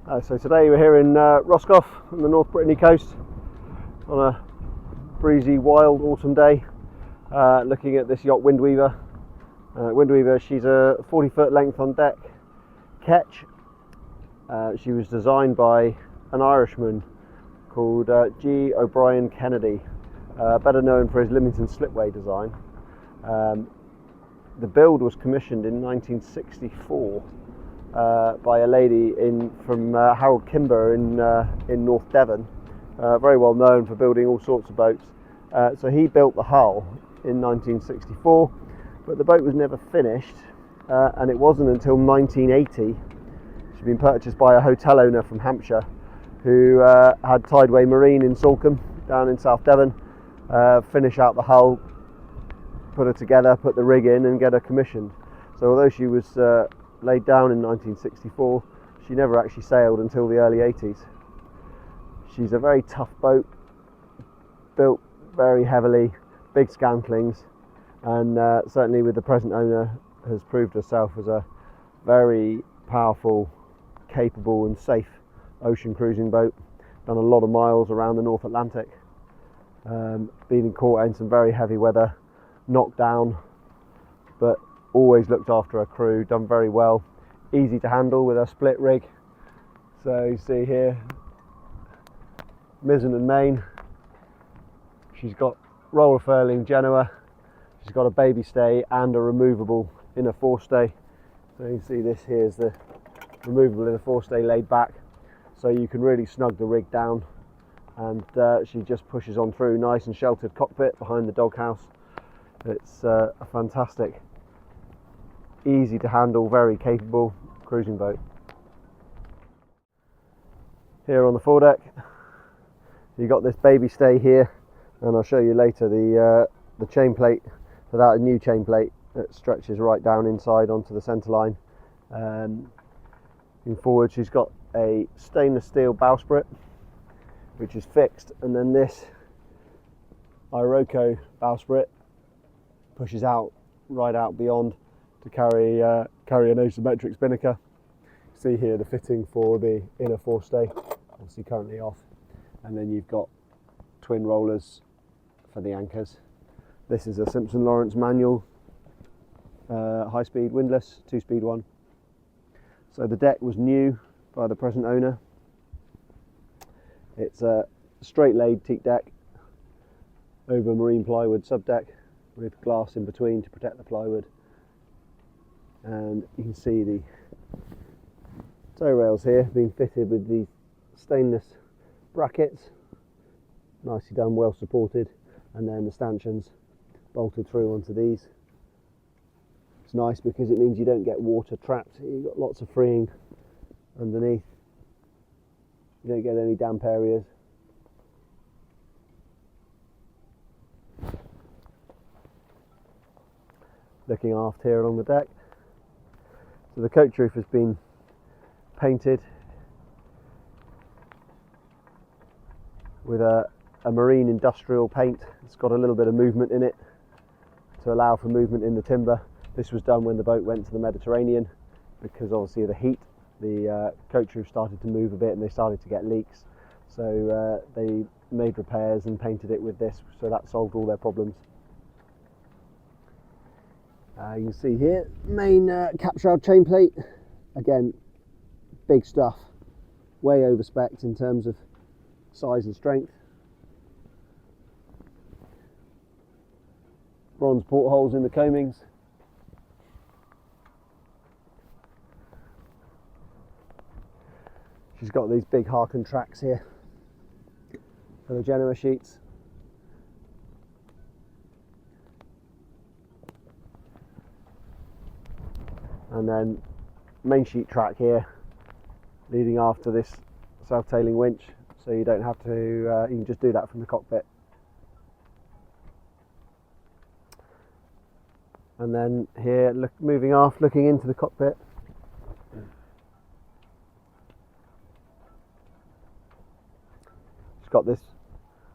So today we're here in Roscoff on the North Brittany coast on a breezy, wild autumn day, looking at this yacht WINDWEAVER. WINDWEAVER, she's a 40-foot length on deck Ketch. She was designed by an Irishman called G. O'Brien Kennedy, better known for his Lymington Slipway design. The build was commissioned in 1964 by a lady from Harold Kimber in North Devon, very well known for building all sorts of boats. So he built the hull in 1964, but the boat was never finished, and it wasn't until 1980 she'd been purchased by a hotel owner from Hampshire who had Tideway Marine in Salcombe down in South Devon finish out the hull, put her together, put the rig in and get her commissioned. So although she was laid down in 1964, she never actually sailed until the early 80s. She's a very tough boat, built very heavily, big scantlings, and certainly with the present owner has proved herself as a very powerful, capable and safe ocean cruising boat. Done a lot of miles around the North Atlantic, been caught in some very heavy weather, knocked down, but always looked after her crew, done very well, easy to handle with her split rig. So you see here, mizzen and main. She's got roller furling Genoa, she's got a baby stay and a removable inner forestay. So you see this here is the removable inner forestay laid back, so you can really snug the rig down, and she just pushes on through, nice and sheltered cockpit behind the doghouse. It's a fantastic, easy to handle, very capable cruising boat. Here on the foredeck, you got this baby stay here, and I'll show you later the chain plate. So that a new chain plate that stretches right down inside onto the centre line. In forward, she's got a stainless steel bowsprit which is fixed, and then this Iroko bowsprit pushes out right out beyond to carry an asymmetric spinnaker. See here the fitting for the inner forestay, obviously currently off, and then you've got twin rollers for the anchors. This is a Simpson Lawrence manual high-speed windlass 2-speed one. So the deck was new by the present owner. It's a straight laid teak deck over marine plywood subdeck with glass in between to protect the plywood. And you can see the tow rails here being fitted with these stainless brackets, nicely done, well supported, and then the stanchions bolted through onto these. It's nice because it means you don't get water trapped. You've got lots of freeing underneath. You don't get any damp areas. Looking aft here along the deck. So the coach roof has been painted with a marine industrial paint. It's got a little bit of movement in it to allow for movement in the timber. This was done when the boat went to the Mediterranean, because obviously of the heat, the coach roof started to move a bit and they started to get leaks. So they made repairs and painted it with this, so that solved all their problems. You can see here, main cap shroud chain plate. Again, big stuff, way over spec'd in terms of size and strength. Bronze portholes in the coamings. She's got these big Harken tracks here for the Genoa sheets. And then main sheet track here leading after this self-tailing winch, so you don't have to, you can just do that from the cockpit. And then here, moving aft, looking into the cockpit, it's got this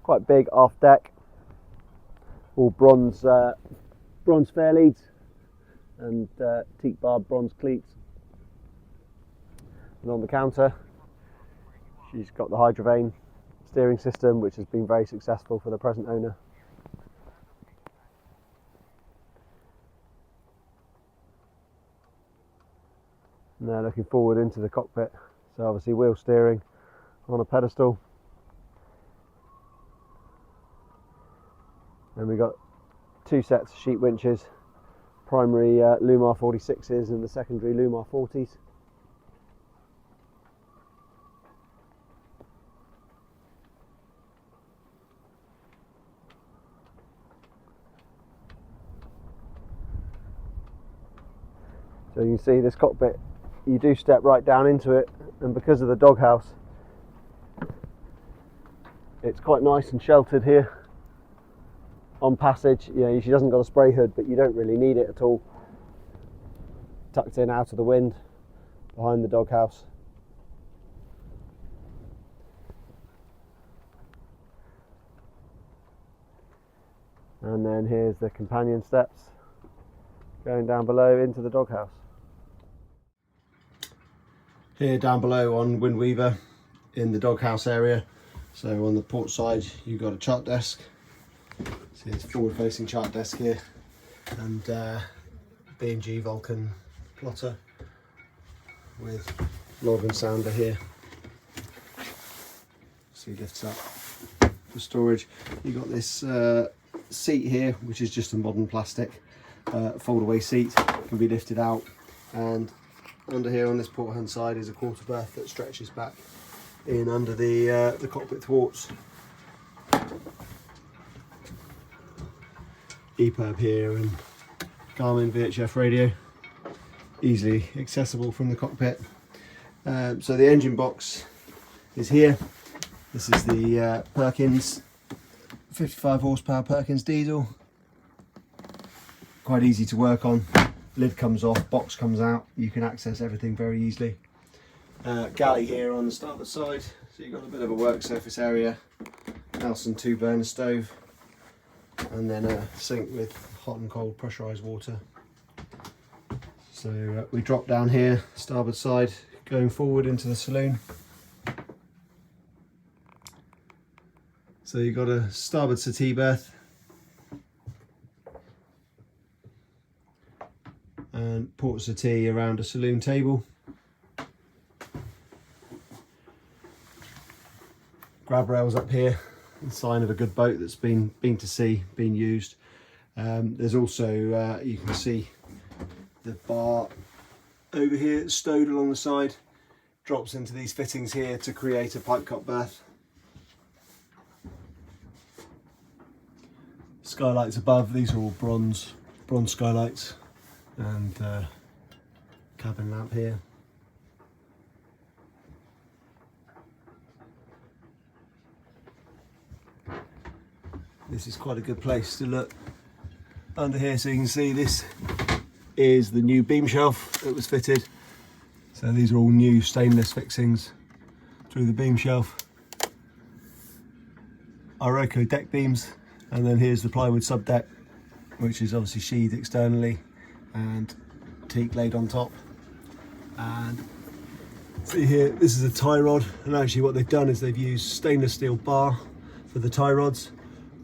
quite big aft deck, all bronze fair leads and teak barb bronze cleats. And on the counter She's got the hydrovane steering system, which has been very successful for the present owner. And they're looking forward into the cockpit, so obviously wheel steering on a pedestal. And we've got two sets of sheet winches, primary Lumar 46s and the secondary Lumar 40s. So you can see this cockpit, you do step right down into it, and because of the doghouse, it's quite nice and sheltered here. On passage, you know, she hasn't got a spray hood, but you don't really need it at all. Tucked in out of the wind behind the doghouse. And then here's the companion steps going down below into the doghouse. Here down below on WINDWEAVER in the doghouse area, so on the port side you've got a chart desk. See, it's forward facing chart desk here, and B&G Vulcan plotter with log and sounder here. See, lifts up for storage. You've got this seat here, which is just a modern plastic fold away seat, can be lifted out, and under here on this port hand side is a quarter berth that stretches back in under the cockpit thwarts. EPIRB here and Garmin VHF radio, easily accessible from the cockpit. So the engine box is here. This is the Perkins 55 horsepower Perkins diesel. Quite easy to work on. Lid comes off, box comes out. You can access everything very easily. Galley here on the starboard side, so you've got a bit of a work surface area. Nelson 2-burner stove, and then a sink with hot and cold pressurised water. So we drop down here, starboard side, going forward into the saloon. So you've got a starboard settee berth and port settee around a saloon table. Grab rails up here, a sign of a good boat that's been to sea, been used. There's also, you can see the bar over here stowed along the side, drops into these fittings here to create a pipe cup berth. Skylights above, these are all bronze skylights, and cabin lamp here. This is quite a good place to look under here, so you can see this is the new beam shelf that was fitted. So these are all new stainless fixings through the beam shelf. Iroko deck beams, and then here's the plywood subdeck, which is obviously sheathed externally and teak laid on top. And see here, this is a tie rod, and actually what they've done is they've used stainless steel bar for the tie rods,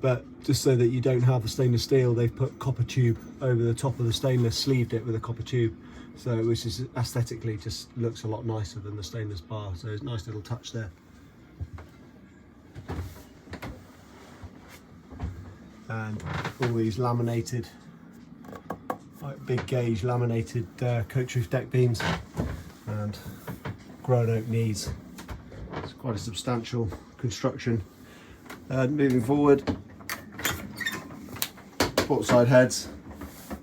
but just so that you don't have the stainless steel, they've put copper tube over the top of the stainless, sleeved it with a copper tube, so which is aesthetically just looks a lot nicer than the stainless bar. So it's a nice little touch there. And all these laminated, like big gauge laminated coach roof deck beams and grown oak knees. It's quite a substantial construction. Moving forward, port side heads.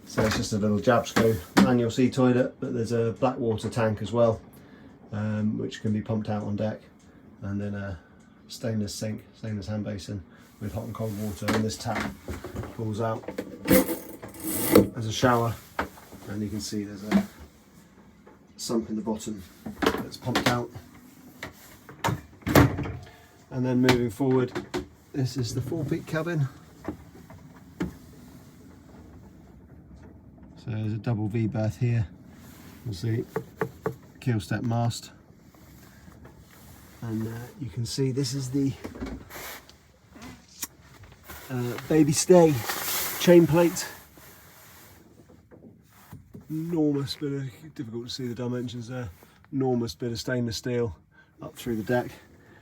So it's just a little Jabsco manual sea toilet, but there's a black water tank as well, which can be pumped out on deck, and then a stainless sink, stainless hand basin with hot and cold water, and this tap pulls out as a shower, and you can see there's a sump in the bottom that's pumped out. And then moving forward, this is the forepeak cabin. So there's a double V berth here. You'll see keel step mast. And you can see this is the baby stay chain plate. Enormous bit of, difficult to see the dimensions there, enormous bit of stainless steel up through the deck,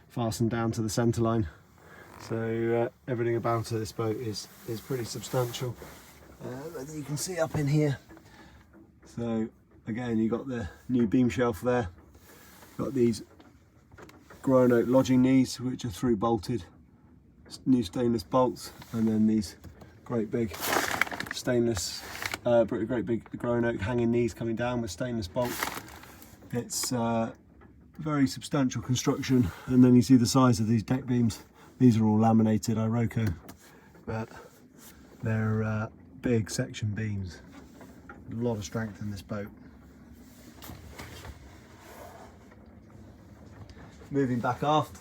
fastened down to the centre line. So everything about this boat is pretty substantial. You can see up in here. So again, you've got the new beam shelf there, got these grown oak lodging knees which are through bolted, new stainless bolts, and then these great big stainless, great big grown oak hanging knees coming down with stainless bolts. It's very substantial construction, and then you see the size of these deck beams. These are all laminated Iroko, but they're big section beams. A lot of strength in this boat. Moving back aft.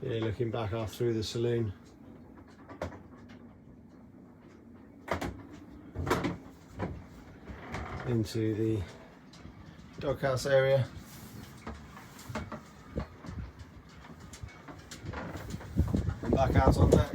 Yeah, looking back aft through the saloon. Into the doghouse area. And back out on deck.